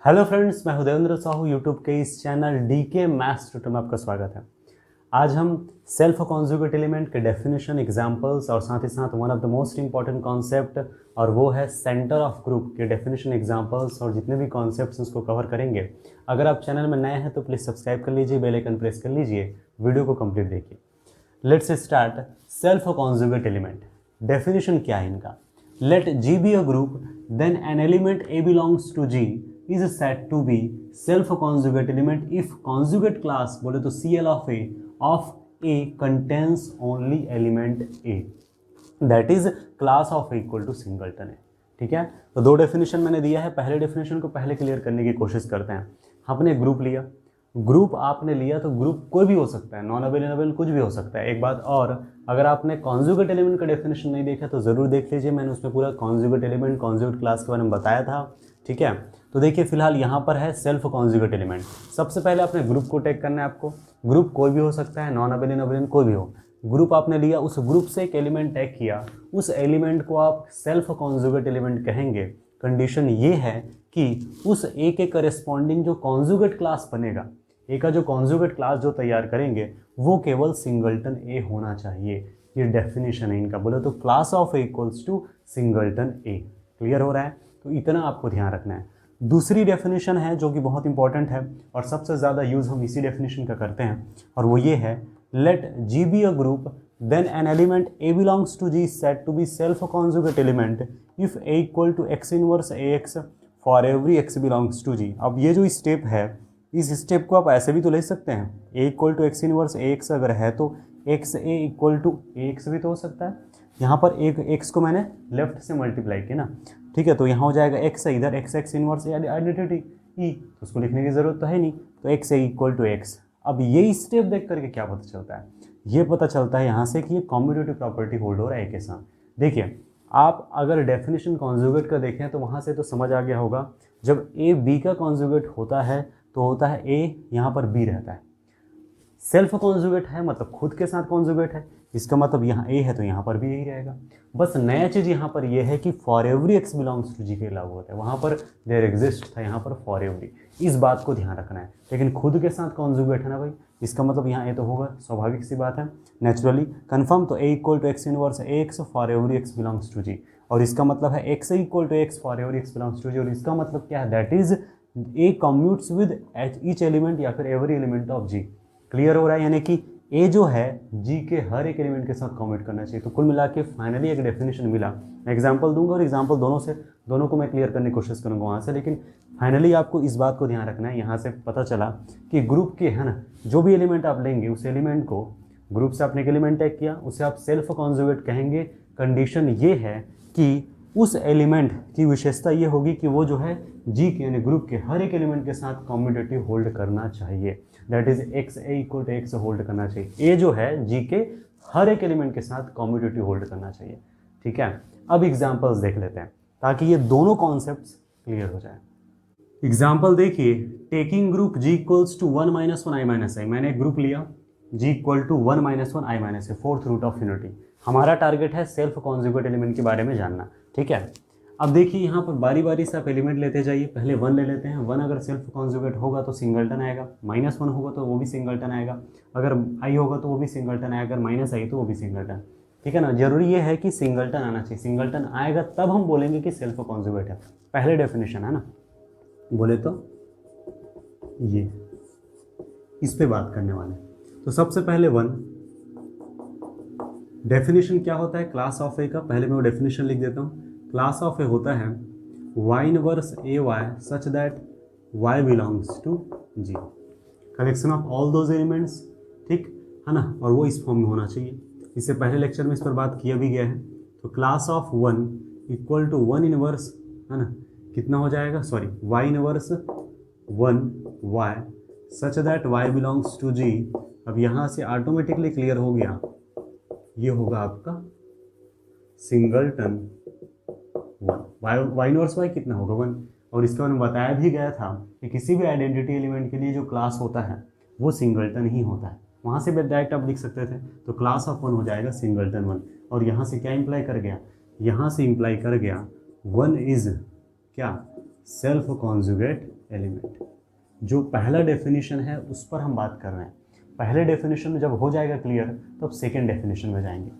Hello friends, मैं हृदयेंद्र Sahu YouTube के इस चैनल डीके मैथ्स ट्यूटर में आपका स्वागत है। आज हम सेल्फ कॉन्जुगेट एलिमेंट के डेफिनेशन, एग्जांपल्स और साथ ही साथ one of the most important concept और वो है सेंटर ऑफ ग्रुप के डेफिनेशन, एग्जांपल्स और जितने भी कॉन्सेप्ट्स उसको कवर करेंगे। अगर आप चैनल में नए हैं तो प्लीज़ सब्सक्राइब कर लीजिए, बेल आइकन प्रेस कर लीजिए, वीडियो को कंप्लीट देखिए। Let's start. Self conjugate element definition क्या है इनका। Let G be a group, then an element A belongs to G is said to be self conjugate element if conjugate class बोले तो CL of A contains only element A, that is class of A equal to singleton है। ठीक है, तो दो definition मैंने दिया है। पहले डेफिनेशन को पहले क्लियर करने की कोशिश करते हैं। आपने ग्रुप लिया, ग्रुप आपने लिया तो ग्रुप कोई भी हो सकता है, नॉन अवेलेबल कुछ भी हो सकता है। एक बात और, अगर आपने कॉन्जुगेट एलिमेंट का डेफिनेशन नहीं देखा तो ज़रूर देख लीजिए, मैंने उसमें पूरा कॉन्जुगेट एलिमेंट, कॉन्जुगेट क्लास के बारे में बताया था। ठीक है, तो देखिए फिलहाल यहाँ पर है सेल्फ कॉन्जुगेट एलिमेंट। सबसे पहले आपने ग्रुप को टेक करना है। आपको ग्रुप कोई भी हो सकता है, नॉन अवेलेबल कोई भी हो। ग्रुप आपने लिया, उस ग्रुप से एक एलिमेंट टैग किया, उस एलिमेंट को आप सेल्फ कॉन्जुगेट एलिमेंट कहेंगे। कंडीशन ये है कि उस ए के करस्पॉन्डिंग जो कॉन्जुगेट क्लास बनेगा, ए का जो कॉन्जुगेट क्लास जो तैयार करेंगे वो केवल सिंगलटन ए होना चाहिए। ये डेफिनेशन है इनका। बोले तो class of A equals to singleton A. Clear हो रहा है? तो इतना आपको ध्यान रखना है। दूसरी डेफिनेशन है जो कि बहुत इंपॉर्टेंट है और सबसे ज़्यादा यूज़ हम इसी डेफिनेशन का करते हैं, और वो ये है late G be a group then an element A belongs to G is said to be self conjugate element if A equal to x inverse AX for every x belongs to G। अब ये जो step है, इस step को आप ऐसे भी तो ले सकते हैं, A equal to x inverse AX अगर है तो X A equal to AX भी तो हो सकता है। यहाँ पर एक एक्स को मैंने लेफ्ट से मल्टीप्लाई किया ना, ठीक है, तो यहाँ हो जाएगा एक्स, इधर एक्स इनवर्स आइडेंटिटी ई, तो उसको लिखने की ज़रूरत तो है नहीं, तो X A equal to X. अब ये स्टेप देख करके क्या पता चलता है? ये पता चलता है यहाँ से कि ये कॉम्यूटेटिव प्रॉपर्टी होल्ड हो रहा है ए के साथ। देखिए, आप अगर डेफिनेशन कॉन्जुगेट का देखें तो वहाँ से तो समझ आ गया होगा, जब ए बी का कॉन्जुगेट होता है तो होता है ए, यहाँ पर बी रहता है। सेल्फ कॉन्जुगेट है मतलब खुद के साथ कॉन्जुगेट है, इसका मतलब यहाँ ए है तो यहाँ पर भी यही रहेगा। बस नया चीज़ यहाँ पर यह है कि for every x belongs to G के लागू होता है। वहाँ पर देयर एग्जिस्ट था, यहाँ पर फॉर एवरी। इस बात को ध्यान रखना है। लेकिन खुद के साथ कॉन्जुगेट है ना भाई, इसका मतलब यहाँ ए तो होगा, स्वाभाविक सी बात है, नेचुरली कन्फर्म। तो a equal to x inverse x for every x belongs to G, और इसका मतलब है x equal to x for every x belongs to G. और इसका मतलब क्या है? That is a commutes with each element या फिर every element of G. Clear हो रहा है? यानी कि ए जो है जी के हर एक एलिमेंट के साथ कम्यूट करना चाहिए। तो कुल मिला के फाइनली एक डेफिनेशन मिला। मैं एग्जांपल दूंगा और एग्जांपल दोनों को मैं क्लियर करने की कोशिश करूंगा वहाँ से, लेकिन फाइनली आपको इस बात को ध्यान रखना है। यहाँ से पता चला कि ग्रुप के है ना, जो भी एलिमेंट आप लेंगे उस एलिमेंट को, ग्रुप से आपने एक एलिमेंट टैग किया, उसे आप सेल्फ कॉन्जुगेट कहेंगे। कंडीशन ये है कि उस एलिमेंट की विशेषता ये होगी कि वो जो है जी के यानी ग्रुप के हर एक एलिमेंट के साथ कॉम्यूटेटिव होल्ड करना चाहिए। That is X A equal to X hold करना चाहिए। ए जो है जी के हर एक एलिमेंट के साथ कॉम्यूटेटिव होल्ड करना चाहिए। ठीक है, अब एग्जांपल्स देख लेते हैं ताकि ये दोनों कॉन्सेप्ट्स क्लियर हो जाए। एग्जाम्पल देखिए, taking group G equals to 1 - 1 i - i। मैंने एक ग्रुप लिया G equal to 1 - 1 i - i, fourth root of unity. हमारा टारगेट है सेल्फ कॉन्जुगेट एलिमेंट के बारे में जानना। ठीक है, अब देखिए यहाँ पर बारी बारी से आप एलिमेंट लेते जाइए। पहले 1 ले लेते हैं। 1 अगर सेल्फ कॉन्जुगेट होगा तो सिंगलटन आएगा, -1 होगा तो वो भी सिंगलटन आएगा, अगर i होगा तो वो भी सिंगलटन आएगा, अगर -i तो वो भी सिंगलटन। ठीक है ना, जरूरी ये है कि सिंगलटन आना चाहिए। सिंगलटन आएगा तब हम बोलेंगे कि सेल्फ कॉन्जुगेट है। पहले डेफिनेशन है ना, बोले तो ये इस पे बात करने वाले। तो सबसे पहले 1 डेफिनेशन क्या होता है क्लास ऑफ ए का, पहले मैं वो डेफिनेशन लिख देता हूँ। क्लास ऑफ ए होता है Y inverse A Y such that Y belongs to G, collection of all those elements. ठीक है ना, और वो इस फॉर्म में होना चाहिए। इससे पहले लेक्चर में इस पर बात किया भी गया है। तो class of 1 equal to 1 inverse है ना, कितना हो जाएगा, sorry y inverse 1 y such that Y belongs to G. अब यहाँ से ऑटोमेटिकली क्लियर हो गया, ये होगा आपका सिंगलटन 1। वाई इनवर्स वाई कितना होगा 1, और इसके बारे में बताया भी गया था कि किसी भी आइडेंटिटी एलिमेंट के लिए जो क्लास होता है वो सिंगलटन ही होता है। वहाँ से भी डायरेक्ट आप लिख सकते थे। तो क्लास ऑफ 1 हो जाएगा सिंगलटन 1, और यहाँ से क्या इंप्लाई कर गया, यहाँ से इंप्लाई कर गया 1 इज क्या, सेल्फ कॉन्जुगेट एलिमेंट। जो पहला डेफिनेशन है उस पर हम बात कर रहे हैं। पहले डेफिनेशन में जब हो जाएगा क्लियर तब सेकेंड डेफिनेशन में जाएंगे।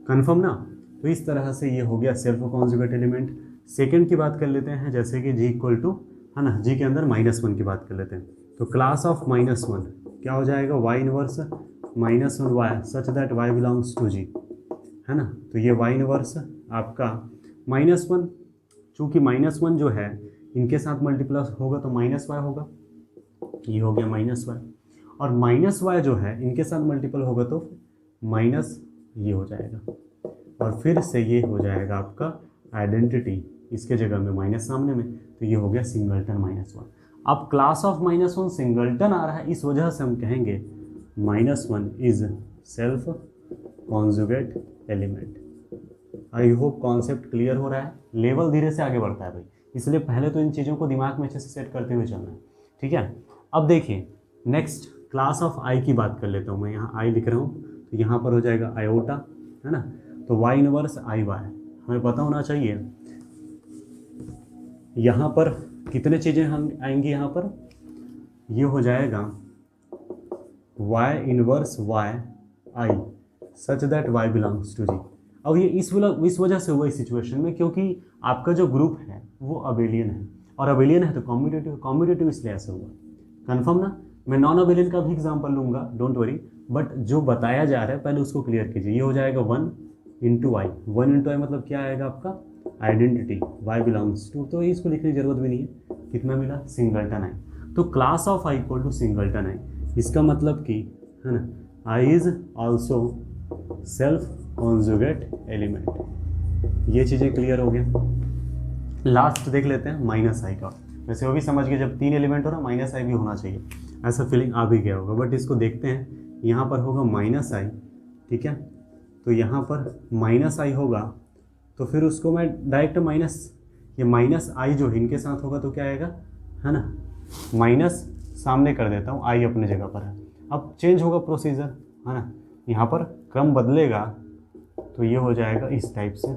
कन्फर्म ना? तो इस तरह से ये हो गया सेल्फ कॉन्जुगेट एलिमेंट। सेकेंड की बात कर लेते हैं, जैसे कि जी इक्वल टू, है ना, जी के अंदर -1 की बात कर लेते हैं। तो क्लास ऑफ -1 क्या हो जाएगा, y inverse -1 y such that y belongs to G, है ना। तो ये y इनवर्स आपका -1, चूँकि -1 जो है इनके साथ मल्टीप्लस होगा तो -y होगा, ये हो गया -y। और -y जो है इनके साथ मल्टीपल होगा तो माइनस ये हो जाएगा, और फिर से ये हो जाएगा आपका आइडेंटिटी, इसके जगह में माइनस सामने में, तो ये हो गया सिंगलटन -1। अब क्लास ऑफ -1 सिंगलटन आ रहा है, इस वजह से हम कहेंगे -1 is self conjugate element. I hope concept clear हो रहा है। लेवल धीरे से आगे बढ़ता है भाई, इसलिए पहले तो इन चीज़ों को दिमाग में अच्छे से सेट करते हुए चलना है, ठीक है। अब देखिए नेक्स्ट क्लास ऑफ आई की बात कर लेता हूँ मैं, यहाँ आई लिख रहा हूँ, तो यहाँ पर हो जाएगा आयोटा, है ना। तो y इनवर्स आई वाई हमें पता होना चाहिए। यहाँ पर कितने चीज़ें हम आएंगी, यहाँ पर ये हो जाएगा y inverse y i such that y belongs to G. अब ये इस वजह से हुआ इस सिचुएशन में क्योंकि आपका जो ग्रुप है वो अबेलियन है, और अबेलियन है तो कॉम्यूटेटिव इसलिए ऐसा हुआ। कन्फर्म ना? मैं नॉन अबेलियन का भी एग्जाम्पल लूँगा, डोंट वरी, बट जो बताया जा रहा है पहले उसको क्लियर कीजिए। ये हो जाएगा 1 इंटू आई, 1 इंटू आई मतलब क्या आएगा आपका आइडेंटिटी, y बिलोंग्स टू, तो इसको लिखने की जरूरत भी नहीं है। कितना मिला, सिंगलटन आई। तो class of i equal to singleton i, इसका मतलब कि, है ना, i is also self conjugate element. ये चीज़ें क्लियर हो गया। लास्ट देख लेते हैं माइनस आई का। वैसे वो भी समझ गए, जब 3 एलिमेंट हो ना माइनस आई भी होना चाहिए, ऐसा फीलिंग आ भी गया होगा, बट इसको देखते हैं। यहाँ पर होगा माइनस आई, ठीक है। तो यहाँ पर माइनस आई होगा तो फिर उसको मैं डायरेक्ट माइनस, ये माइनस आई जो इनके साथ होगा तो क्या आएगा, है ना, माइनस सामने कर देता हूँ, आई अपने जगह पर है। अब चेंज होगा प्रोसीजर, है ना, यहाँ पर क्रम बदलेगा, तो ये हो जाएगा इस टाइप से।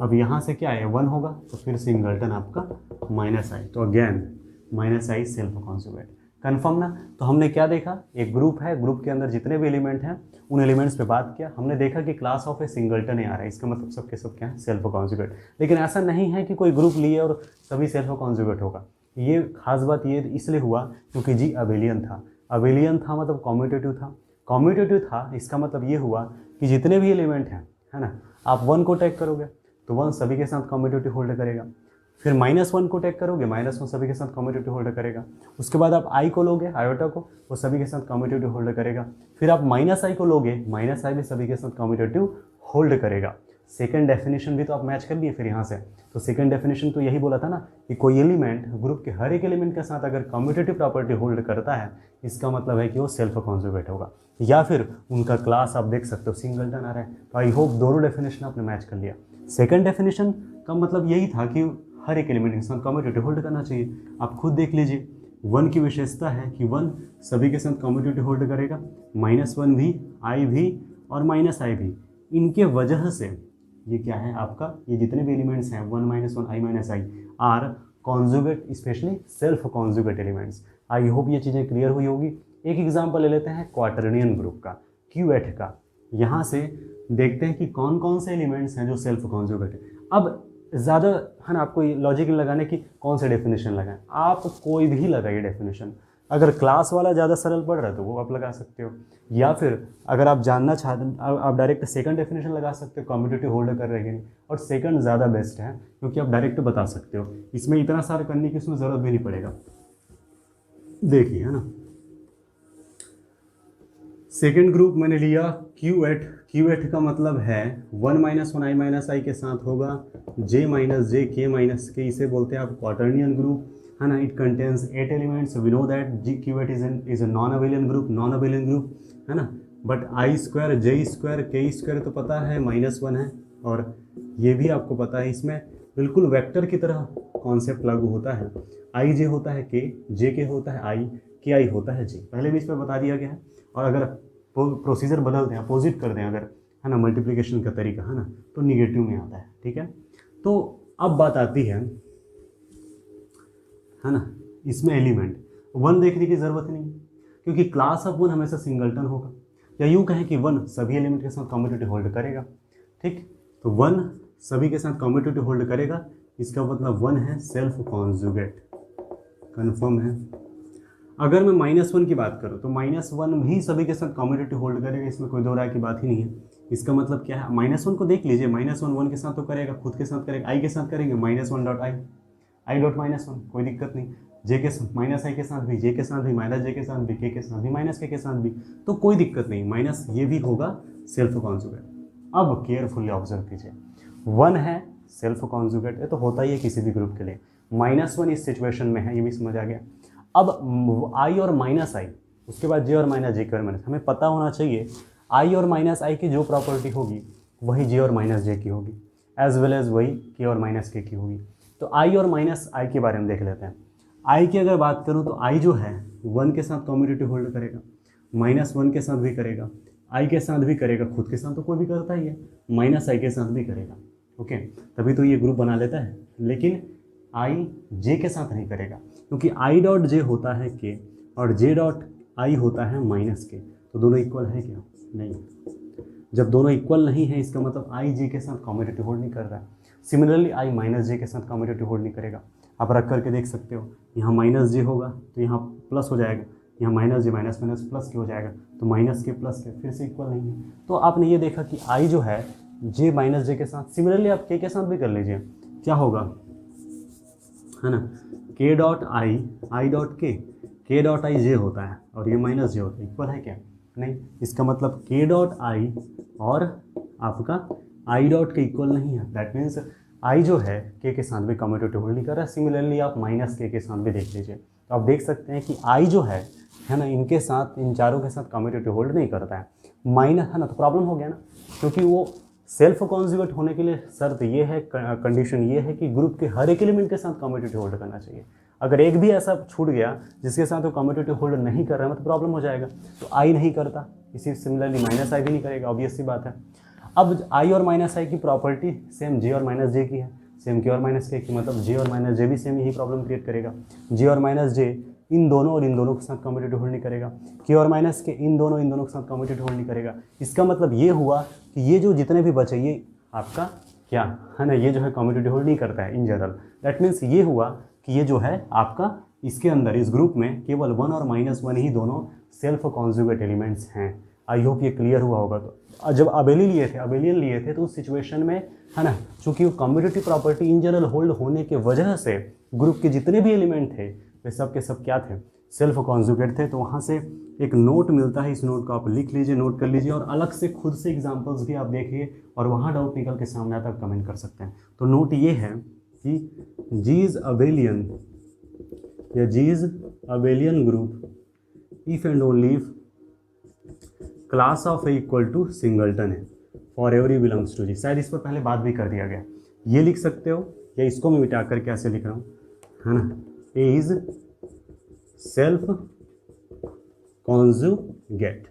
अब यहाँ से क्या है, 1 होगा, तो फिर सिंगलटन आपका माइनस आई, तो again minus I self conjugate. Confirm ना? तो हमने क्या देखा, एक ग्रुप है, ग्रुप के अंदर जितने भी एलिमेंट हैं उन एलिमेंट्स पे बात किया, हमने देखा कि क्लास ऑफ ए सिंगलटन ही आ रहा है, इसका मतलब सबके सब क्या है, सेल्फ कॉन्जुगेट। लेकिन ऐसा नहीं है कि कोई ग्रुप लिए और सभी सेल्फ कॉन्जुगेट होगा। ये खास बात ये इसलिए हुआ क्योंकि जी अबेलियन था। अबेलियन था मतलब कॉम्यूटेटिव था, कॉम्यूटेटिव था इसका मतलब ये हुआ कि जितने भी एलिमेंट हैं, है ना, आप 1 को टैग करोगे तो 1 सभी के साथ कॉम्यूटेटिव होल्ड करेगा, फिर -1 को टैग करोगे, -1 सभी के साथ कॉम्यूटेटिव होल्ड करेगा, उसके बाद आप आई को लोगे, आयोटा को, वो सभी के साथ कॉम्यूटेटिव होल्ड करेगा, फिर आप माइनस आई को लोगे, माइनस आई भी सभी के साथ कॉम्यूटेटिव होल्ड करेगा। सेकंड डेफिनेशन भी तो आप मैच कर लिए फिर यहाँ से। तो सेकंड डेफिनेशन तो यही बोला था ना कि कोई एलिमेंट ग्रुप के हर एक एलिमेंट के साथ अगर कॉम्यूटेटिव प्रॉपर्टी होल्ड करता है, इसका मतलब है कि वो सेल्फ कॉन्जुगेट होगा, या फिर उनका क्लास आप देख सकते हो सिंगलटन आ रहा है। तो आई होप दोनों डेफिनेशन आपने मैच कर लिया। सेकंड डेफिनेशन का मतलब यही था कि हर एक एलिमेंट के साथ कॉम्यूटेटिव होल्ड करना चाहिए। आप खुद देख लीजिए, 1 की विशेषता है कि 1 सभी के साथ कॉम्यूटेटिव होल्ड करेगा, -1 भी, आई भी और माइनस आई भी। इनके वजह से ये क्या है आपका, ये जितने भी एलिमेंट्स हैं 1 -1 i -i are conjugate, specially self conjugate elements. I hope ये चीज़ें क्लियर हुई होगी। एक एग्जाम्पल ले लेते हैं क्वाटर्नियन ग्रुप का, Q8 का। यहाँ से देखते हैं कि कौन कौन से एलिमेंट्स हैं जो सेल्फ कॉन्जुगेट है। अब ज़्यादा, है ना, आपको लॉजिक लगाने की कौन से डेफिनेशन लगाएं, आप कोई भी लगाइए डेफिनेशन। अगर क्लास वाला ज़्यादा सरल पड़ रहा है तो वो आप लगा सकते हो, या फिर अगर आप जानना चाहते हैं आप डायरेक्ट सेकंड डेफिनेशन लगा सकते हो, कॉम्यूटेटिव होल्ड कर रहे हैं, और सेकंड ज़्यादा बेस्ट है क्योंकि आप डायरेक्ट बता सकते हो, इसमें इतना सारा करने की उसमें ज़रूरत भी नहीं पड़ेगा। देखिए, है ना, सेकेंड ग्रुप मैंने लिया Q8। Q8 का मतलब है 1 -1 आई -आई के साथ होगा J - J K - K, इसे बोलते हैं आप क्वाटर्नियन ग्रुप, है ना। It contains 8 elements, we know that Q8 is a non abelian group, है ना। बट I² J² K² तो पता है -1 है, और ये भी आपको पता है इसमें बिल्कुल वेक्टर की तरह कॉन्सेप्ट लागू होता है। IJ होता है K, JK होता है I, KI होता है J, पहले भी इस पर बता दिया गया है। और अगर प्रोसीजर बदल दें, अपोजिट कर दें अगर, है ना, मल्टीप्लिकेशन का तरीका, है ना, तो निगेटिव में आता है, ठीक है। तो अब बात आती है ना, इसमें एलिमेंट 1 देखने की ज़रूरत नहीं, क्योंकि क्लास ऑफ 1 हमेशा सिंगलटन होगा, या यूँ कहें कि 1 सभी एलिमेंट के साथ कम्यूटेटिव होल्ड करेगा। ठीक, तो 1 सभी के साथ कम्यूटेटिव होल्ड करेगा, इसका मतलब 1 है सेल्फ कॉन्जुगेट, कन्फर्म है। अगर मैं -1 की बात करूँ तो -1 भी सभी के साथ कम्यूटेटिव होल्ड करेगा, इसमें कोई दो राय की बात ही नहीं है। इसका मतलब क्या है, -1 को देख लीजिए, -1 1 के साथ तो करेगा, खुद के साथ करेगा, i के साथ करेंगे -1.i डॉट -1, कोई दिक्कत नहीं। j के साथ -i के साथ भी, j के साथ भी, -j के साथ भी, k के साथ भी, -k के साथ भी, तो कोई दिक्कत नहीं, माइनस ये भी होगा सेल्फ कॉन्जुगेट। अब केयरफुल्ली ऑब्जर्व कीजिए, 1 है सेल्फ कॉन्जुगेट, ये तो होता ही है किसी भी ग्रुप के लिए। -1 इस सिचुएशन में है, ये भी समझ आ गया। अब i और -i, उसके बाद j और -j के और हमें पता होना चाहिए i और -i की जो प्रॉपर्टी होगी वही j और -j की होगी, एज वेल एज वही k और -k की होगी। तो i और -i के बारे में देख लेते हैं। i की अगर बात करूं तो i जो है 1 के साथ कम्यूटेटिव होल्ड करेगा, -1 के साथ भी करेगा, i के साथ भी करेगा, खुद के साथ तो कोई भी करता ही है, -i के साथ भी करेगा। ओके, तभी तो ये ग्रुप बना लेता है। लेकिन i j के साथ नहीं करेगा, क्योंकि i डॉट j होता है k और j डॉट i होता है -k, तो दोनों इक्वल है क्या? नहीं। जब दोनों इक्वल नहीं है, इसका मतलब i j के साथ कम्यूटेटिव होल्ड नहीं कर रहा है। सिमिलरली i -j के साथ कम्यूटेटिव होल्ड नहीं करेगा। आप रख करके देख सकते हो, यहाँ -j होगा तो यहाँ प्लस हो जाएगा, यहाँ -j माइनस माइनस प्लस के हो जाएगा, तो -k प्लस के फिर से इक्वल नहीं है। तो आपने ये देखा कि i जो है j -j के साथ, सिमिलरली आप k के साथ भी कर लीजिए, क्या होगा, है ना, k dot i dot k dot i j होता है और ये -j होता है, इक्वल है क्या? नहीं। इसका मतलब k डॉट i और आपका i डॉट के इक्वल नहीं है। दैट मीन्स i जो है k के साथ भी कम्यूटेटिव होल्ड नहीं कर रहा है। सिमिलरली आप -k के साथ भी देख लीजिए, तो आप देख सकते हैं कि i जो है ना, इनके साथ, इन चारों के साथ कम्यूटेटिव होल्ड नहीं करता है, माइनस, है ना, तो प्रॉब्लम हो गया ना, क्योंकि वो सेल्फ कॉन्जुगेट होने के लिए शर्त ये है, कंडीशन ये है कि ग्रुप के हर एक एलिमेंट के साथ कम्यूटेटिव होल्ड करना चाहिए। अगर एक भी ऐसा छूट गया जिसके साथ वो कम्यूटेटिव होल्ड नहीं कर रहा है, तो प्रॉब्लम हो जाएगा। तो i नहीं करता, इसी सिमिलरली -i भी नहीं करेगा, ऑब्वियस सी बात है। अब i और -i की प्रॉपर्टी सेम j और -j की है, सेम k और -k की, मतलब j और -j भी सेम यही प्रॉब्लम क्रिएट करेगा। j और -j इन दोनों और इन दोनों के साथ कम्यूटेटिव होल्ड नहीं करेगा, k और -k इन दोनों के साथ कम्यूटेटिव होल्ड नहीं करेगा। इसका मतलब ये हुआ कि ये जो जितने भी बचे, ये आपका क्या है ना, ये जो है कम्यूटेटिव होल्ड नहीं करता है इन जनरल। दैट मीन्स ये हुआ कि ये जो है आपका इसके अंदर, इस ग्रुप में केवल 1 और -1 ही दोनों सेल्फ कॉन्जुगेट एलिमेंट्स हैं। आई होप ये क्लियर हुआ होगा। तो जब अबेलियन लिए थे तो उस सिचुएशन में, है ना, चूंकि वो commutative property in general hold होने के वजह से ग्रुप के जितने भी एलिमेंट थे वे सब के सब क्या थे, सेल्फ कॉन्जुगेट थे। तो वहाँ से एक नोट मिलता है, इस नोट को आप लिख लीजिए, नोट कर लीजिए, और अलग से खुद से एग्जांपल्स भी आप देखिए और वहाँ डाउट निकल के सामने आता है, कमेंट कर सकते हैं। तो नोट ये है कि जी इज अबेलियन या G is abelian group if and only if class of a equal to singleton है for every belongs to G. शायद इस पर पहले बात भी कर दिया गया, ये लिख सकते हो, या इसको मैं मिटा कर कैसे लिख रहा हूँ, है ना, a is self conjugate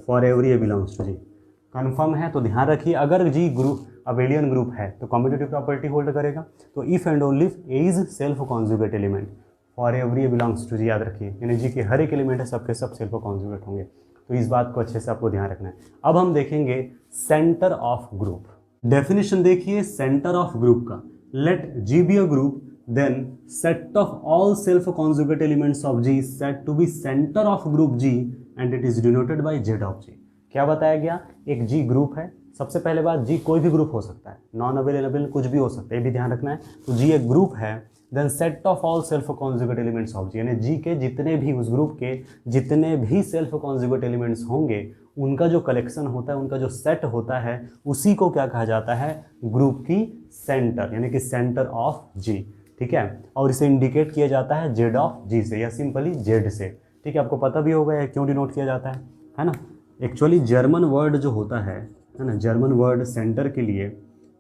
for every a belongs to G. Confirm है? तो ध्यान रखिए, अगर जी ग्रुप अबेलियन ग्रुप है तो कम्यूटेटिव प्रॉपर्टी होल्ड करेगा। तो if and only if a is self conjugate element for every a belongs to G, याद रखिए, यानी जी के हर एक एलिमेंट है, सबके सब सेल्फ कॉन्जुगेट होंगे। तो इस बात को अच्छे से आपको ध्यान रखना है। अब हम देखेंगे सेंटर ऑफ ग्रुप। डेफिनेशन देखिए सेंटर ऑफ ग्रुप का, let G be a group then set of all self conjugate elements of G is said to be center of group G and it is denoted by Z of G। क्या बताया गया, एक G group है। सबसे पहले बात, G कोई भी ग्रुप हो सकता है, नॉन अवेलेबल कुछ भी हो सकता है, ये भी ध्यान रखना है। तो G एक ग्रुप है, then set of all self conjugate elements of G, यानी G के जितने भी, उस ग्रुप के जितने भी सेल्फ कॉन्जुगेट एलिमेंट्स होंगे उनका जो कलेक्शन होता है, उनका जो सेट होता है, उसी को क्या कहा जाता है, ग्रुप की सेंटर, यानी कि सेंटर ऑफ G। ठीक है, और इसे इंडिकेट किया जाता है जेड ऑफ जी से, या सिंपली जेड से। ठीक है, आपको पता भी होगा ये क्यों डिनोट किया जाता है ना। एक्चुअली जर्मन वर्ड जो होता है ना, जर्मन वर्ड सेंटर के लिए,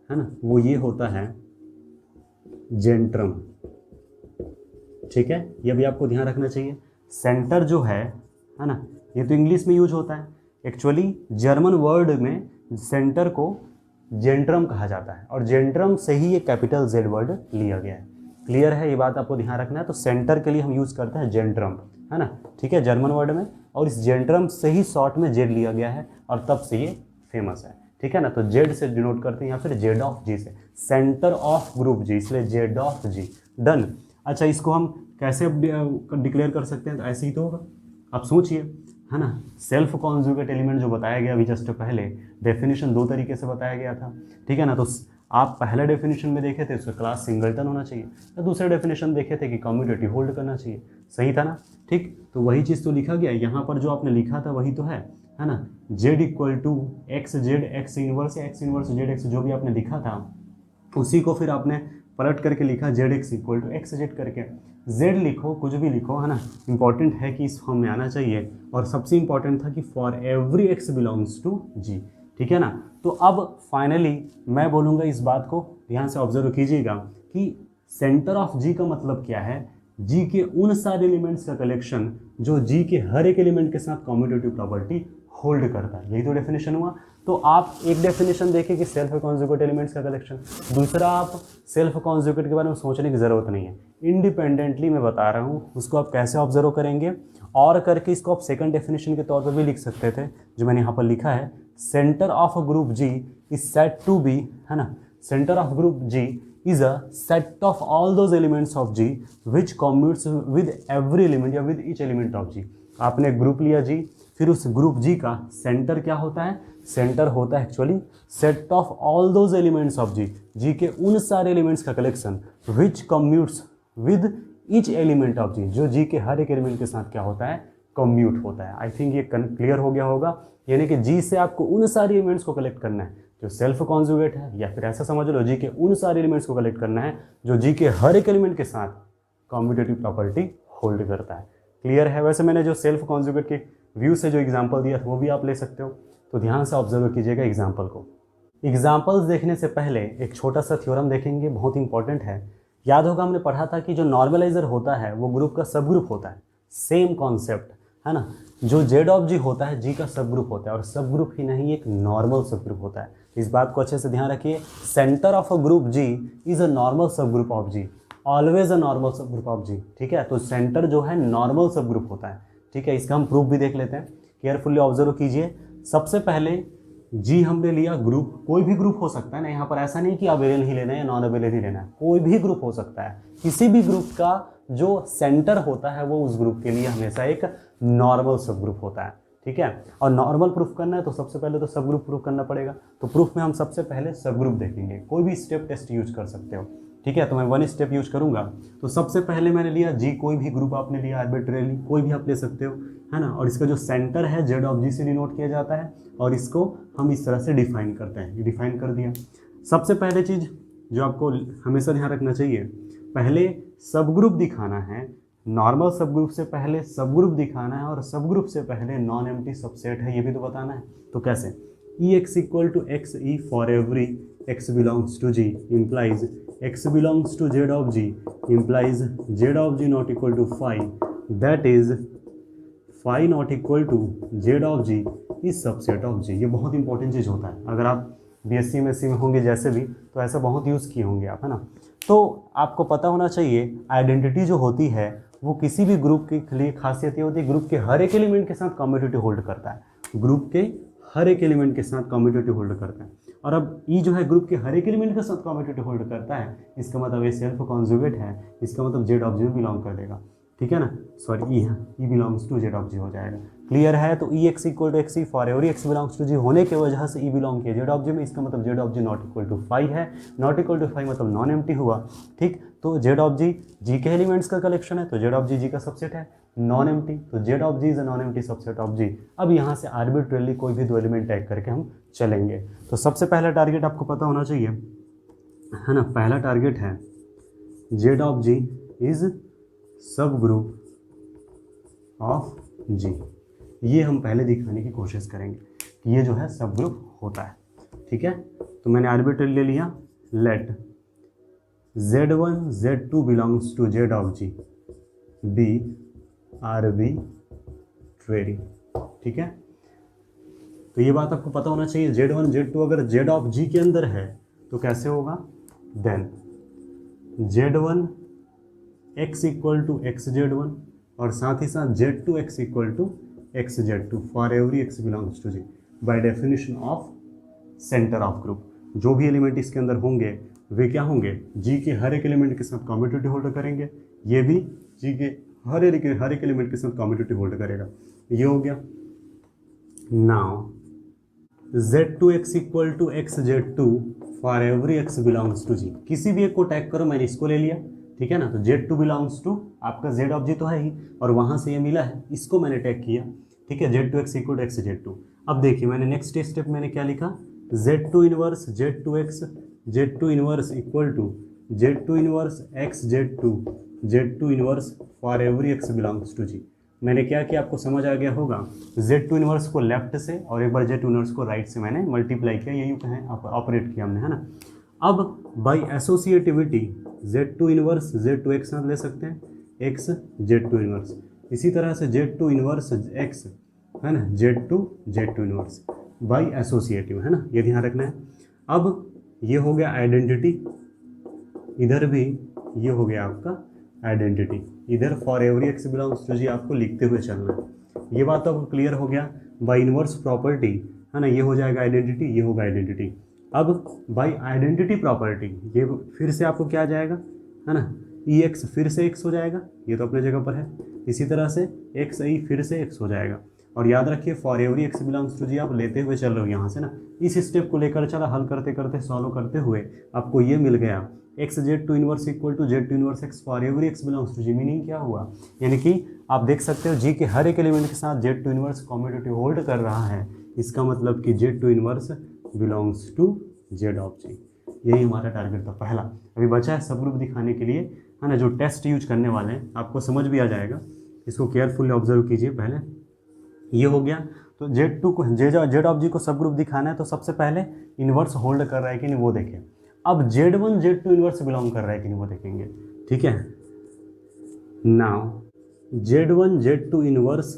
है ना, वो ये होता है जेंट्रम। ठीक है, ये भी आपको ध्यान रखना चाहिए। सेंटर जो है ना, ये तो इंग्लिश में यूज होता है, एक्चुअली जर्मन वर्ड में सेंटर को जेंट्रम कहा जाता है, और जेंट्रम से ही ये कैपिटल जेड वर्ड लिया गया है। क्लियर है, ये बात आपको ध्यान रखना है। तो सेंटर के लिए हम यूज़ करते हैं जेंट्रम, है ना, ठीक है, जर्मन वर्ड में, और इस जेंट्रम से ही शॉर्ट में जेड लिया गया है और तब से ये फेमस है, ठीक है ना। तो जेड से डिनोट करते हैं या फिर जेड ऑफ जी से, सेंटर ऑफ ग्रुप जी, इसलिए जेड ऑफ जी। डन। अच्छा, इसको हम कैसे डिक्लेयर कर सकते हैं? तो ऐसे ही तो होगा, आप सोचिए, है ना। सेल्फ कॉन्जुगेट एलिमेंट जो बताया गया अभी जस्ट पहले, डेफिनेशन दो तरीके से बताया गया था, ठीक है ना। तो आप पहले डेफिनेशन में देखे थे उसका क्लास सिंगलटन होना चाहिए, या दूसरे डेफिनेशन देखे थे कि कम्यूटेटिव होल्ड करना चाहिए, सही था ना, ठीक। तो वही चीज़ तो लिखा गया यहाँ पर, जो आपने लिखा था वही तो है ना। Z equal to x Z x inverse या एक्स इनवर्स जेड एक्स, जो भी आपने लिखा था उसी को फिर आपने पलट करके लिखा Z x equal to x Z करके। जेड लिखो, कुछ भी लिखो, है ना, इंपॉर्टेंट है कि इस फॉर्म में आना चाहिए, और सबसे इंपॉर्टेंट था कि for every x belongs to G, ठीक है ना। तो अब फाइनली मैं बोलूँगा इस बात को ध्यान से ऑब्जर्व कीजिएगा कि सेंटर ऑफ जी का मतलब क्या है? जी के उन सारे एलिमेंट्स का कलेक्शन जो जी के हर एक एलिमेंट के साथ कम्यूटेटिव प्रॉपर्टी होल्ड करता है, यही तो डेफिनेशन हुआ। तो आप एक डेफिनेशन देखें कि सेल्फ कॉन्जुगेट एलिमेंट्स का कलेक्शन, दूसरा आप सेल्फ कॉन्जुगेट के बारे में सोचने की ज़रूरत नहीं है, इंडिपेंडेंटली मैं बता रहा हूँ उसको आप कैसे ऑब्जर्व करेंगे, और करके इसको आप सेकंड डेफिनेशन के तौर पर भी लिख सकते थे, जो मैंने यहाँ पर लिखा है, centre of a group G is set to be, है ना, centre of group G is a set of all those elements of G which commutes with every element या with each element of G। आपने group लिया G, फिर उस group G का centre क्या होता है? सेंटर होता है actually set of all those elements of G, G के उन सारे एलिमेंट्स का collection which commutes with each element of G, जो G के हर एक एलिमेंट के साथ क्या होता है? कम्यूट होता है। आई थिंक ये क्लियर हो गया होगा, यानी कि G से आपको उन सारे एलिमेंट्स को कलेक्ट करना है जो सेल्फ कॉन्जुगेट है, या फिर ऐसा समझ लो जी के उन सारे एलिमेंट्स को कलेक्ट करना है जो जी के हर एक एलिमेंट के साथ कम्यूटेटिव प्रॉपर्टी होल्ड करता है। क्लियर है? वैसे मैंने जो सेल्फ कॉन्जुगेट के व्यू से जो एग्जांपल दिया था वो भी आप ले सकते हो, तो ध्यान से ऑब्जर्व कीजिएगा एग्जांपल को। एग्जांपल्स देखने से पहले एक छोटा सा थ्योरम देखेंगे, बहुत इंपॉर्टेंट है। याद होगा हमने पढ़ा था कि जो नॉर्मलाइजर होता है वो ग्रुप का सब ग्रुप होता है, सेम कॉन्सेप्ट, है ना। जो जेड ऑफ जी होता है जी का सब ग्रुप होता है, और सब ग्रुप ही नहीं एक नॉर्मल सब ग्रुप होता है। इस बात को अच्छे से ध्यान रखिए, centre of a group G is a normal subgroup of G, always a normal subgroup of G, ठीक है। तो सेंटर जो है नॉर्मल सब ग्रुप होता है, ठीक है। इसका हम प्रूफ भी देख लेते हैं, केयरफुली ऑब्जर्व कीजिए। सबसे पहले जी हमने लिया ग्रुप, कोई भी ग्रुप हो सकता है ना, यहाँ पर ऐसा नहीं कि अवेलेबल ही लेना है या नॉन अवेलेबल ही लेना है, कोई भी ग्रुप हो सकता है। किसी भी ग्रुप का जो सेंटर होता है वो उस ग्रुप के लिए हमेशा एक नॉर्मल सब ग्रुप होता है, ठीक है। और नॉर्मल प्रूफ करना है तो सबसे पहले तो सब ग्रुप प्रूफ करना पड़ेगा। तो प्रूफ में हम सबसे पहले सब ग्रुप देखेंगे, कोई भी स्टेप टेस्ट यूज कर सकते हो, ठीक है। तो मैं वन स्टेप यूज करूंगा। तो सबसे पहले मैंने लिया जी, कोई भी ग्रुप आपने लिया आर्बिट्रेरली, कोई भी आप ले सकते हो, है ना। और इसका जो सेंटर है जेड ऑफ जी से डिनोट किया जाता है, और इसको हम इस तरह से डिफाइन करते हैं, ये डिफाइन कर दिया। सबसे पहले चीज़ जो आपको हमेशा ध्यान रखना चाहिए, पहले सब ग्रुप दिखाना है, नॉर्मल सब ग्रुप से पहले सब ग्रुप दिखाना है, और सब ग्रुप से पहले नॉन एम्प्टी सबसेट है ये भी तो बताना है। तो कैसे? E x equal to x e for every x belongs to G implies x belongs to Z of G implies Z of G not equal to phi, that is phi not equal to Z of G is subset of G. ये बहुत important चीज़ होता है, अगर आप BSc में सी में होंगे जैसे भी, तो ऐसा बहुत यूज़ किए होंगे आप, है ना। तो आपको पता होना चाहिए आइडेंटिटी जो होती है वो किसी भी ग्रुप के लिए खासियत ये होती है, ग्रुप के हर एक एलिमेंट के साथ कम्यूटेटिव होल्ड करता है, ग्रुप के हर एक एलिमेंट के साथ कम्यूटेटिव होल्ड करता है। और अब ई जो है ग्रुप के हर एक एलिमेंट के साथ कम्यूटेटिव होल्ड करता है, इसका मतलब ये सेल्फ कॉन्जुगेट है, इसका मतलब जेड ऑफ जी बिलोंग कर देगा, ठीक है ना। सॉरी, ई है, e belongs to Z of G हो जाएगा। क्लियर है? तो e x equal to x e for every x belongs to G होने की वजह से ई बिलोंग किया जेड ऑफ जी में, इसका मतलब Z of G not equal to phi है, नॉट इक्वल टू फाइव मतलब नॉन एम्प्टी हुआ, ठीक। तो जेड ऑफ जी जी के एलिमेंट्स का कलेक्शन है, तो जेड ऑफ जी जी का सबसेट है, नॉन एम्प्टी, तो Z of G is a non empty subset of G. अब यहाँ से आर्बिट्रेरली कोई भी दो एलिमेंट टैग करके हम चलेंगे। तो सबसे पहला टारगेट आपको पता होना चाहिए, है ना। पहला टारगेट है Z of G is subgroup of G. ये हम पहले दिखाने की कोशिश करेंगे कि ये जो है सब ग्रुप होता है, ठीक है। तो मैंने आर्बिट्रेरी ले लिया, let z1 z2 belongs to Z of G be arbitrary, ठीक है। तो ये बात आपको पता होना चाहिए, z1 z2 अगर जेड ऑफ जी के अंदर है तो कैसे होगा, then z1 x equal to x Z one और साथ ही साथ z2 x equal to x Z two for every x belongs to G by definition of centre of group. जो भी एलिमेंट इसके अंदर होंगे वे क्या होंगे, जी के हर एक एलिमेंट के साथ कॉम्यूटेटिव होल्ड करेंगे, ये भी जी के हर एक एलिमेंट के साथ कॉम्यूटेटिव होल्ड करेगा। ये हो गया। Now z2x equal to x Z two for every x belongs to G. किसी भी एक को टैग करो, मैंने इसको ले लिया, ठीक है ना। तो z2 बिलोंग्स टू आपका z ऑफ जी तो है ही और वहाँ से ये मिला है, इसको मैंने टैग किया, ठीक है। z2x equal to x Z two. अब देखिए मैंने नेक्स्ट स्टेप मैंने क्या लिखा, z2 inverse z2x z2 inverse equal to z2 inverse x z2 inverse for every x belongs to G. मैंने क्या किया आपको समझ आ गया होगा। z2 इनवर्स को लेफ्ट से और एक बार z2 इनवर्स को राइट से मैंने मल्टीप्लाई किया, यही कहें ऑपरेट किया हमने, है ना। अब bye associativity z2 inverse z2 एक साथ ले सकते हैं, x z2 इनवर्स, इसी तरह से z2 इनवर्स x, है ना, z2 इनवर्स बाय एसोसिएटिव, है ना, ये ध्यान रखना है। अब ये हो गया आइडेंटिटी, इधर भी ये हो गया आपका आइडेंटिटी, इधर for every x belongs to G आपको लिखते हुए चलना है। ये बात तो आपको क्लियर हो गया। बाय इनवर्स प्रॉपर्टी, है ना, ये हो जाएगा आइडेंटिटी, ये होगा आइडेंटिटी। अब बाय आइडेंटिटी प्रॉपर्टी ये फिर से आपको क्या आ जाएगा, है ना, ई एक्स फिर से एक्स हो जाएगा, ये तो अपने जगह पर है। इसी तरह से एक्स ई फिर से एक्स हो जाएगा। और याद रखिए for every x belongs to G आप लेते हुए चल रहे हो यहाँ से ना, इस स्टेप को लेकर चला, हल करते करते सॉल्व करते हुए आपको ये मिल गया X z2 inverse equal to z2 inverse x for every x belongs to G. Meaning क्या हुआ, यानी कि आप देख सकते हो जी के हर एक एलिमेंट के साथ z2 इनवर्स कॉम्यूटेटिव होल्ड कर रहा है, इसका मतलब कि z2 inverse belongs to z of G. यही हमारा टारगेट था पहला। अभी बचा है सब ग्रुप दिखाने के लिए, है ना, जो टेस्ट यूज करने वाले हैं, आपको समझ भी आ जाएगा, इसको केयरफुली ऑब्जर्व कीजिए। पहले ये हो गया, तो z2 को z ऑफ जी को सब ग्रुप दिखाना है, तो सबसे पहले इनवर्स होल्ड कर रहा है कि नहीं वो देखें। अब z1 z2 इनवर्स बिलोंग कर रहा है कि नहीं वो देखेंगे, ठीक है। Now z1 z2 inverse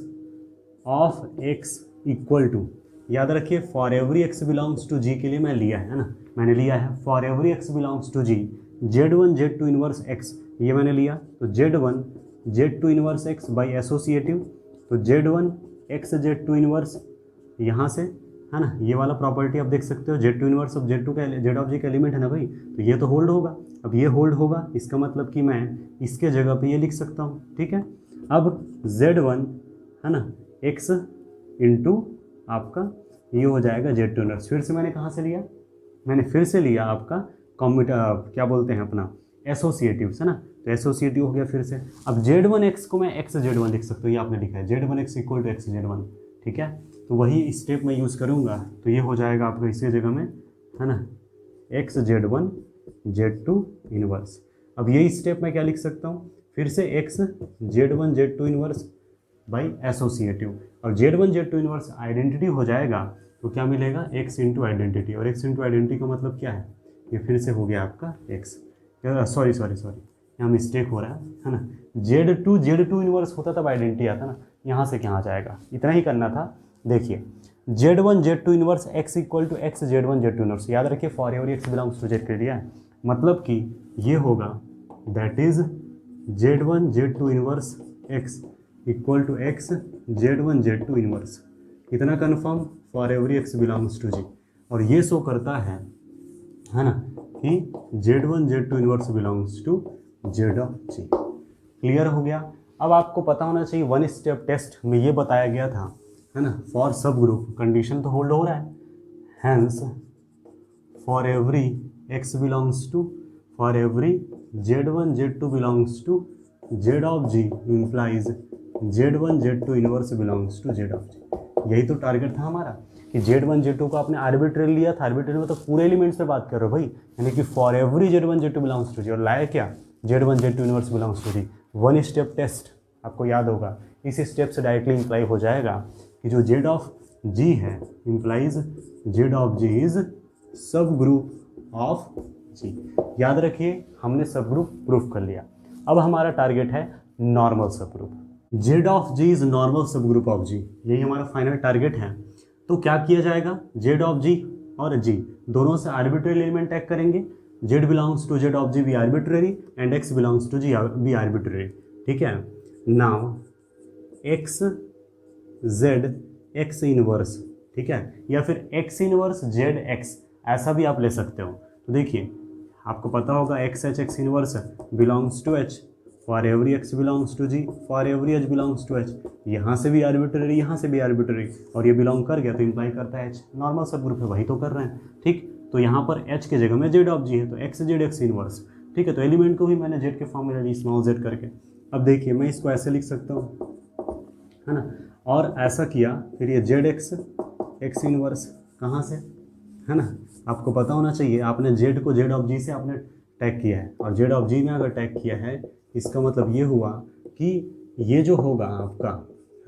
of x equal to, याद रखिए for every x belongs to g के लिए मैं लिया है ना, मैंने लिया है for every x belongs to g z1 z2 inverse x, ये मैंने लिया। तो z1 z2 inverse x by associative, तो z1 x z2 इनवर्स यहाँ से, है ना, ये वाला प्रॉपर्टी आप देख सकते हो, z2 इनवर्स ऑफ z2 का z ऑफ जी का एलिमेंट है ना भाई, तो ये तो होल्ड होगा। अब ये होल्ड होगा, इसका मतलब कि मैं इसके जगह पे ये लिख सकता हूँ, ठीक है। अब z1, है ना, x इंटू आपका ये हो जाएगा z2 इनवर्स। फिर से मैंने कहाँ से लिया, मैंने फिर से लिया आपका क्या बोलते हैं अपना एसोसिएटिव, है ना, तो एसोसिएटिव हो गया फिर से। अब z1x को मैं x z1 लिख सकता हूँ, ये आपने लिखा है z1x equal to x z1, ठीक है। तो वही स्टेप मैं यूज़ करूँगा, तो ये हो जाएगा आपका इसी जगह में, है ना, x z1 z2 इनवर्स। अब यही स्टेप मैं क्या लिख सकता हूँ, फिर से x z1 z2 inverse by associative. और z1 z2 इनवर्स आइडेंटिटी हो जाएगा, तो क्या मिलेगा x इंटू आइडेंटिटी, और x इंटू आइडेंटिटी का मतलब क्या है, ये फिर से हो गया आपका x, सॉरी यहाँ मिस्टेक हो रहा है ना, z2 इनवर्स होता तब आइडेंटिटी आता ना, यहाँ से क्या आ जाएगा, इतना ही करना था। देखिए z1 z2 inverse x equal to x z1 z2 inverse, याद रखिए for every x belongs to z के लिए, मतलब कि ये होगा that is z1 z2 inverse x equal to x z1 z2 inverse, इतना confirm for every x belongs to G. और ये शो करता है ना, कि z1 z2 inverse belongs to z of G. Clear हो गया। अब आपको पता होना चाहिए वन स्टेप टेस्ट में ये बताया गया था, है ना, फॉर सब ग्रुप कंडीशन तो होल्ड हो रहा है, hence for every x belongs to, for every z1 z2 belongs to z of G implies z1 z2 inverse belongs to z of G. यही तो टारगेट था हमारा कि z1 z2 को आपने आर्बिट्रेरी लिया था, आर्बिट्रेरी में तो पूरे एलिमेंट्स पे बात कर रहे हो भाई, यानी कि for every z1 z2 belongs to G, और लाया क्या z1 z2 inverse belongs to G. One step test आपको याद होगा, इस स्टेप से डायरेक्टली इंप्लाई हो जाएगा कि जो z ऑफ जी है implies z of G is subgroup of G. याद रखिए हमने सब ग्रुप प्रूफ कर लिया। अब हमारा टारगेट है normal subgroup, z of G is normal subgroup of G, यही हमारा फाइनल टारगेट है। तो क्या किया जाएगा, z ऑफ जी और g दोनों से आर्बिट्रेरी एलिमेंट टैग करेंगे, Z belongs to Z of G be arbitrary and X belongs to G be arbitrary, ठीक है। Now X Z x inverse, ठीक है, या फिर एक्स इनवर्स जेड एक्स, ऐसा भी आप ले सकते हो। तो देखिए आपको पता होगा X H X inverse belongs to H, for every x belongs to G, for every H belongs to H, यहाँ से भी आर्बिट्रेरी यहाँ से भी आर्बिट्रेरी, और ये बिलोंग कर गया तो इंप्लाई करता है एच, नॉर्मल सब ग्रुप है वही तो कर रहे हैं, ठीक। तो यहाँ पर एच के जगह में जेड ऑफ जी है तो एक्स जेड एक्स इनवर्स, ठीक है। तो एलिमेंट को भी मैंने जेड के फॉर्म में ले ली, स्मॉल जेड करके। अब देखिए मैं इसको ऐसे लिख सकता हूँ, है ना, और ऐसा किया फिर ये जेड एक्स एक्स इनवर्स कहाँ से, है ना, आपको पता होना चाहिए, आपने जेड को जेड ऑफ जी से आपने टैग किया है, और जेड ऑफ जी में अगर टैग किया है इसका मतलब ये हुआ कि ये जो होगा आपका,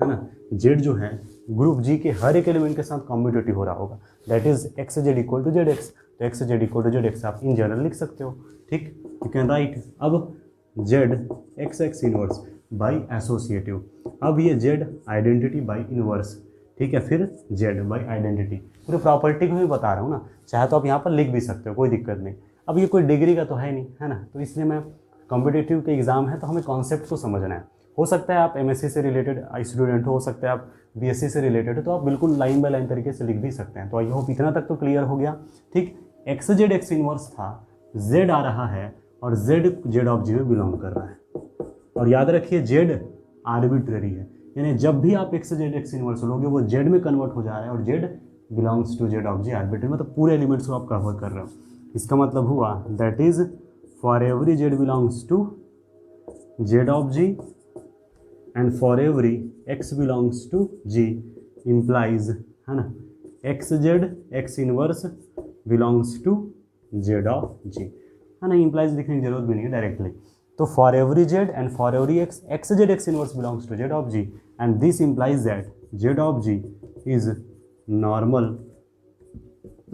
है ना, जेड जो है ग्रुप जी के हर एक एलिमेंट के साथ कॉम्यूटेटिव हो रहा होगा, that is x z equal to z x. तो x z equal to z x आप इन जनरल लिख सकते हो, ठीक, यू कैन राइट। अब z x x inverse by associative, अब ये जेड आइडेंटिटी बाई इनवर्स, ठीक है, फिर जेड बाई आइडेंटिटी, पूरे प्रॉपर्टी को भी बता रहा हूँ ना, चाहे तो आप यहाँ पर लिख भी सकते हो, कोई दिक्कत नहीं। अब ये कोई डिग्री का तो है नहीं, है ना, तो इसलिए मैं कॉम्पिटिटिव के एग्जाम है तो हमें कॉन्सेप्ट को समझना है। हो सकता है आप एमएससी से रिलेटेड स्टूडेंट हो सकता है आप बीएससी से रिलेटेड हो, तो आप बिल्कुल लाइन बाय लाइन तरीके से लिख भी सकते हैं। तो आई होप इतना तक तो क्लियर हो गया, ठीक। एक्स जेड एक्स इनवर्स था, जेड आ रहा है और जेड जेड ऑफ जी में बिलोंग कर रहा है, और याद रखिए जेड आर्बिट्रेरी है, यानी जब भी आप एक्स जेड एक्स इनवर्स लोगे वो जेड में कन्वर्ट हो जा रहा है, और Z belongs to Z of G arbitrary, मतलब पूरे एलिमेंट्स को आप कवर कर रहे हो। इसका मतलब हुआ that is for every z belongs to Z of G and for every x belongs to G implies, है ना, x Z x inverse belongs to Z of G, है ना, इम्प्लाइज लिखने की जरूरत भी नहीं है डायरेक्टली। तो for every Z and for every X, X Z x inverse belongs to Z of G and this implies that Z of G is normal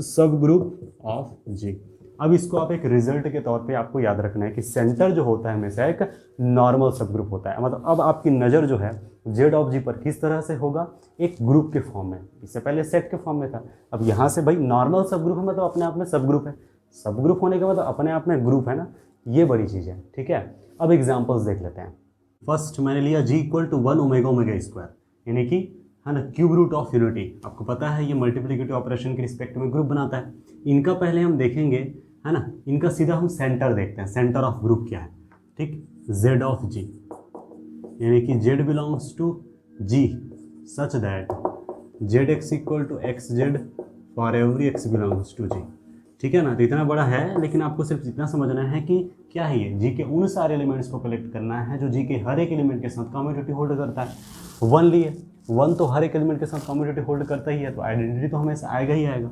subgroup of G. अब इसको आप एक रिजल्ट के तौर पे आपको याद रखना है कि सेंटर जो होता है हमेशा एक नॉर्मल सब ग्रुप होता है, मतलब अब आपकी नज़र जो है जेड ऑफ जी पर किस तरह से होगा, एक ग्रुप के फॉर्म में, इससे पहले सेट के फॉर्म में था, अब यहाँ से भाई नॉर्मल सब ग्रुप है, मतलब अपने आप में सब ग्रुप है, सब ग्रुप होने के मतलब अपने आप में ग्रुप है ना, ये बड़ी चीज़ है, ठीक है। अब एग्जाम्पल्स देख लेते हैं। फर्स्ट मैंने लिया G equal to 1 omega omega square, यानी कि, है ना, क्यूब रूट ऑफ यूनिटी, आपको पता है ये मल्टीप्लिकेटिव ऑपरेशन के रिस्पेक्ट में ग्रुप बनाता है। इनका पहले हम देखेंगे, है ना, इनका सीधा हम सेंटर देखते हैं, सेंटर ऑफ ग्रुप क्या है, ठीक, जेड ऑफ जी, यानी कि z belongs to G such that z x equal to x Z for every x belongs to G, ठीक है ना। तो इतना बड़ा है, लेकिन आपको सिर्फ इतना समझना है कि क्या है ये, जी के उन सारे एलिमेंट्स को कलेक्ट करना है जो जी के हर एक एलिमेंट के साथ कम्यूटेटिव होल्ड करता है। 1 लिए, 1 तो हर एक एलिमेंट के साथ कम्यूटेटिव होल्ड करता ही है, तो आइडेंटिटी तो हमेशा आएगा ही आएगा,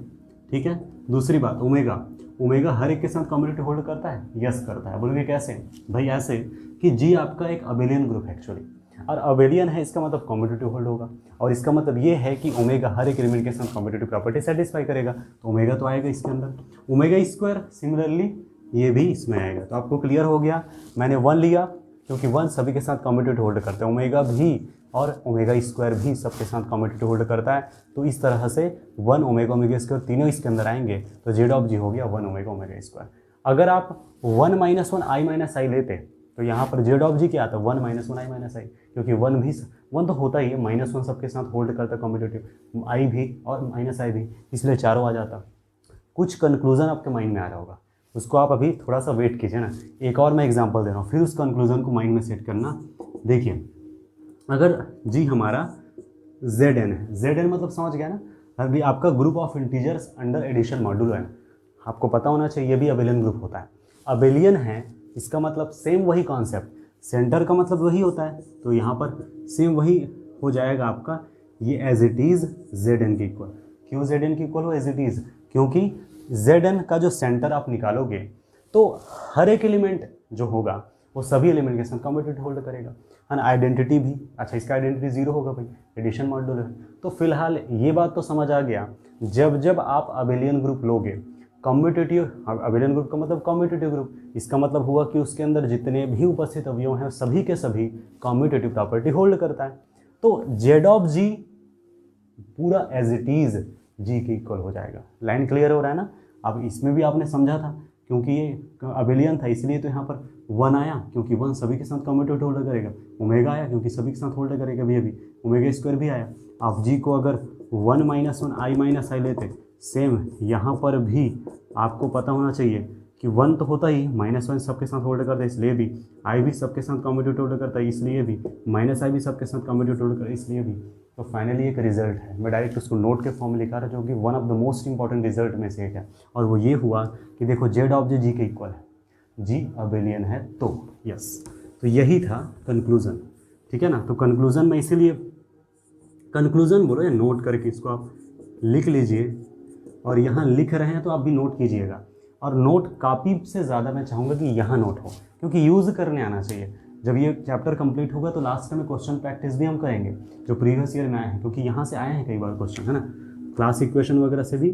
ठीक है। दूसरी बात ओमेगा, ओमेगा हर एक के साथ कम्यूटेटिव होल्ड करता है, यस करता है। बोलोगे कैसे, भाई ऐसे कि जी आपका एक अबेलियन ग्रुप है एक्चुअली, और अबेलियन है इसका मतलब कम्यूटेटिव होल्ड होगा, और इसका मतलब ये है कि ओमेगा हर एक एलिमेंट के साथ कम्यूटेटिव प्रॉपर्टी सेटिस्फाई करेगा, तो ओमेगा तो आएगा इसके अंदर। ओमेगा स्क्वायर सिमिलरली ये भी इसमें आएगा। तो आपको क्लियर हो गया, मैंने 1 लिया क्योंकि 1 सभी के साथ कम्यूटेटिव होल्ड करता है, ओमेगा भी और ओमेगा स्क्वायर भी सबके साथ कम्यूटेटिव होल्ड करता है। तो इस तरह से 1 ओमेगा ओमेगा स्क्वायर तीनों इसके अंदर आएंगे, तो जेड ऑफ जी हो गया 1 ओमेगा ओमेगा स्क्वायर। अगर आप 1 - 1 आई माइनस आई लेते तो यहाँ पर जेड ऑफ जी क्या आता है, 1 - 1 आई माइनस आई, क्योंकि 1 तो होता ही है, -1 सबके साथ होल्ड करता है कम्यूटेटिव, आई भी और माइनस आई भी, इसलिए चारों आ जाता। कुछ कंक्लूजन आपके माइंड में आ रहा होगा, उसको आप अभी थोड़ा सा वेट कीजिए ना, एक और मैं एग्जांपल दे रहा हूँ, फिर उस कंक्लूजन को माइंड में सेट करना। देखिए अगर जी हमारा Zn है, Zn मतलब समझ गया ना, अभी आपका group of integers under addition module है, आपको पता होना चाहिए ये भी अबेलियन ग्रुप होता है। अबेलियन है इसका मतलब सेम वही कॉन्सेप्ट, सेंटर का मतलब वही होता है, तो यहाँ पर सेम वही हो जाएगा आपका, ये एज इट इज़ Zn के इक्वल। क्यों Zn के इक्वल हो एज इट इज़, क्योंकि Zn का जो सेंटर आप निकालोगे तो हर एक एलिमेंट जो होगा वो सभी एलिमेंट के साथ कम्यूटेटिव होल्ड करेगा, है ना। आइडेंटिटी भी, अच्छा इसका आइडेंटिटी 0 होगा भाई, एडिशन मॉड्यूल है। तो फिलहाल ये बात तो समझ आ गया, जब जब आप अबेलियन ग्रुप लोगे, कम्यूटेटिव, अबेलियन ग्रुप का मतलब कम्यूटेटिव ग्रुप, इसका मतलब हुआ कि उसके अंदर जितने भी उपस्थित अवयव हैं सभी के सभी कम्यूटेटिव प्रॉपर्टी होल्ड करता है। तो जेड ऑफ जी पूरा एज इट इज जी के इक्वल हो जाएगा। लाइन क्लियर हो रहा है ना। अब इसमें भी आपने समझा था क्योंकि ये अबेलियन था इसलिए तो यहाँ पर 1 आया, क्योंकि 1 सभी के साथ कम्यूटेटिव होल्ड करेगा। ओमेगा आया क्योंकि सभी के साथ होल्ड करेगा भी, अभी ओमेगा स्क्वायर भी आया। आप जी को अगर 1 - 1 i - i लेते, सेम यहाँ पर भी आपको पता होना चाहिए कि 1 तो होता ही, -1 सबके साथ होल्ड करता है इसलिए भी, i भी सबके साथ कम्यूटेटिव होल्ड करता है इसलिए भी, -i भी सबके साथ कम्यूटेटिव होल्ड करता है इसलिए भी। तो फाइनली एक रिजल्ट है, मैं डायरेक्ट उसको नोट के फॉर्म में लिखा रहा, जो कि one of the most important result में से एक है। और वो ये हुआ कि देखो जेड ऑफ जी के इक्वल है, जी अबेलियन है तो यस। तो यही था कंक्लूजन, ठीक है ना। तो कंक्लूजन में इसीलिए कंक्लूजन बोलो या नोट करके इसको आप लिख लीजिए, और यहाँ लिख रहे हैं तो आप भी नोट कीजिएगा। और नोट कॉपी से ज़्यादा मैं चाहूँगा कि यहाँ नोट हो, क्योंकि यूज़ करने आना चाहिए। जब ये चैप्टर कंप्लीट होगा तो लास्ट में क्वेश्चन प्रैक्टिस भी हम करेंगे जो प्रीवियस ईयर में आए हैं, क्योंकि यहाँ से आए हैं कई बार क्वेश्चन, है ना, क्लास इक्वेशन वगैरह से भी।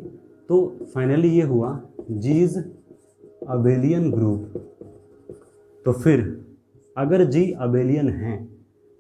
तो फाइनली ये हुआ जी इज अबेलियन ग्रुप। तो फिर अगर जी अबेलियन है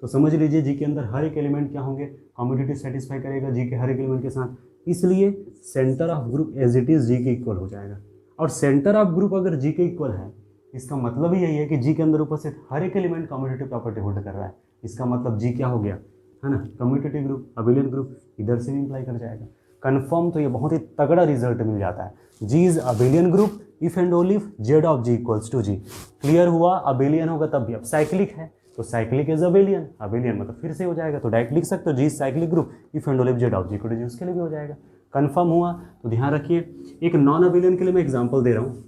तो समझ लीजिए जी के अंदर हर एक एलिमेंट क्या होंगे, कम्यूटेटिव सेटिस्फाई करेगा जी के हर एक एलिमेंट के साथ, इसलिए centre of group as it is G के इक्वल हो जाएगा। और सेंटर ऑफ ग्रुप अगर जी के इक्वल है, इसका मतलब ही यही है कि जी के अंदर उपस्थित हर एक एलिमेंट कम्यूटेटिव प्रॉपर्टी होल्ड कर रहा है। इसका मतलब जी क्या हो गया, है ना, कम्यूटेटिव ग्रुप, अबेलियन ग्रुप, इधर से भी इंप्लाई कर जाएगा। कन्फर्म तो ये बहुत ही तगड़ा रिजल्ट मिल जाता है। G is abelian group if and only if Z of G equals to G. Clear हुआ, अबेलियन होगा तब भी। अब साइक्लिक है तो साइक्लिक इज अबेलियन, अबेलियन मतलब फिर से हो जाएगा, तो डायरेक्ट लिख सकते हो G cyclic group if and only if Z of G equal to G, उसके लिए भी हो जाएगा। कंफर्म हुआ। तो ध्यान रखिए, एक नॉन अबेलियन के लिए मैं एग्जांपल दे रहा हूँ,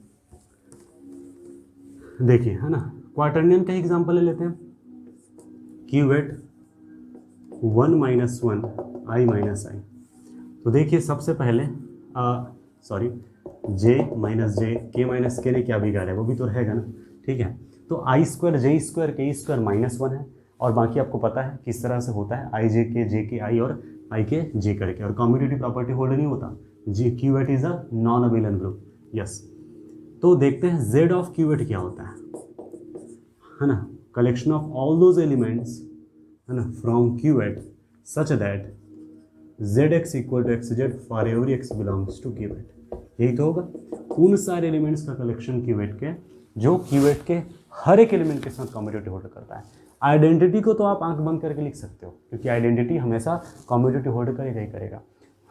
देखिए, है ना, क्वार्टरनियन का एग्जांपल ले लेते हैं। Cuvette 1 - 1 i - i। तो देखिए सबसे पहले सॉरी j - j k - ने क्या बिगाड़ा है, वो भी तो रहेगा ना, ठीक है। तो i square j square k square -1 है, और बाकी आपको पता है किस तरह से होता है, i j के i और i के j करके, और कम्यूटेटिव प्रॉपर्टी होल्ड नहीं होता। G Q eight is a non abelian group, yes. तो देखते हैं जेड ऑफ क्यूवेट क्या होता है ना, collection of all those elements, है ना, फ्रॉम क्यूवेट such that zx equal to x Z for every x belongs to क्यूवेट। यही तो होगा, उन सारे एलिमेंट्स का कलेक्शन क्यूवेट के जो क्यूवेट के हर एक एलिमेंट के साथ कम्यूटेटिव होल्ड करता है। आइडेंटिटी को तो आप आंख बंद करके लिख सकते हो, क्योंकि आइडेंटिटी हमेशा कम्यूटेटिव होल्ड करेगा ही करेगा,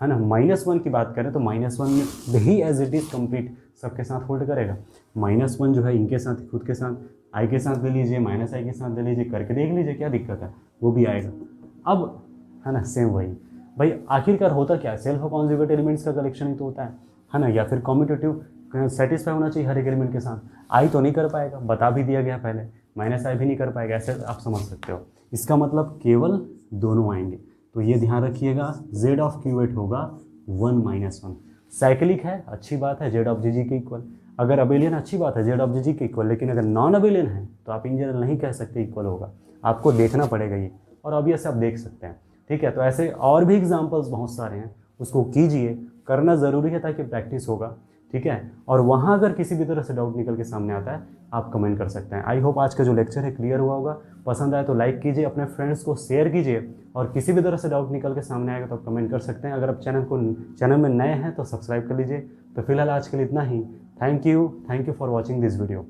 है ना। -1 की बात करें तो -1 में ही एज इट इज़ कंप्लीट सबके साथ होल्ड करेगा। -1 जो है इनके साथ, खुद के साथ, आई के साथ ले लीजिए, -i के साथ ले लीजिए, करके देख लीजिए क्या दिक्कत है, वो भी आएगा। अब है ना, सेम वही भाई, आखिरकार होता क्या है, सेल्फ कॉन्जुगेट एलिमेंट्स का कलेक्शन ही तो होता है ना, या फिर कम्यूटेटिव सेटिस्फाई होना चाहिए हर एक एलिमेंट के साथ। आई तो नहीं कर पाएगा, बता भी दिया गया पहले, -i भी नहीं कर पाएगा, ऐसे आप समझ सकते हो। इसका मतलब केवल दोनों आएंगे, तो ये ध्यान रखिएगा, जेड ऑफ क्यूवेट होगा 1 - 1। साइक्लिक है, अच्छी बात है, जेड ऑफ जी के इक्वल। अगर अबेलियन, अच्छी बात है, जेड ऑफ जी के इक्वल। लेकिन अगर नॉन अबेलियन है तो आप इन जनरल नहीं कह सकते इक्वल होगा, आपको देखना पड़ेगा ये, और ऑब्वियस आप देख सकते हैं, ठीक है। तो ऐसे और भी एग्जाम्पल्स बहुत सारे हैं, उसको कीजिए, करना ज़रूरी है ताकि प्रैक्टिस होगा, ठीक है। और वहाँ अगर किसी भी तरह से डाउट निकल के सामने आता है आप कमेंट कर सकते हैं। आई होप आज का जो लेक्चर है क्लियर हुआ होगा। पसंद आए तो लाइक कीजिए, अपने फ्रेंड्स को शेयर कीजिए, और किसी भी तरह से डाउट निकल के सामने आएगा तो आप कमेंट कर सकते हैं। अगर आप चैनल में नए हैं तो सब्सक्राइब कर लीजिए। तो फिलहाल आज के लिए इतना ही। Thank you for watching this video.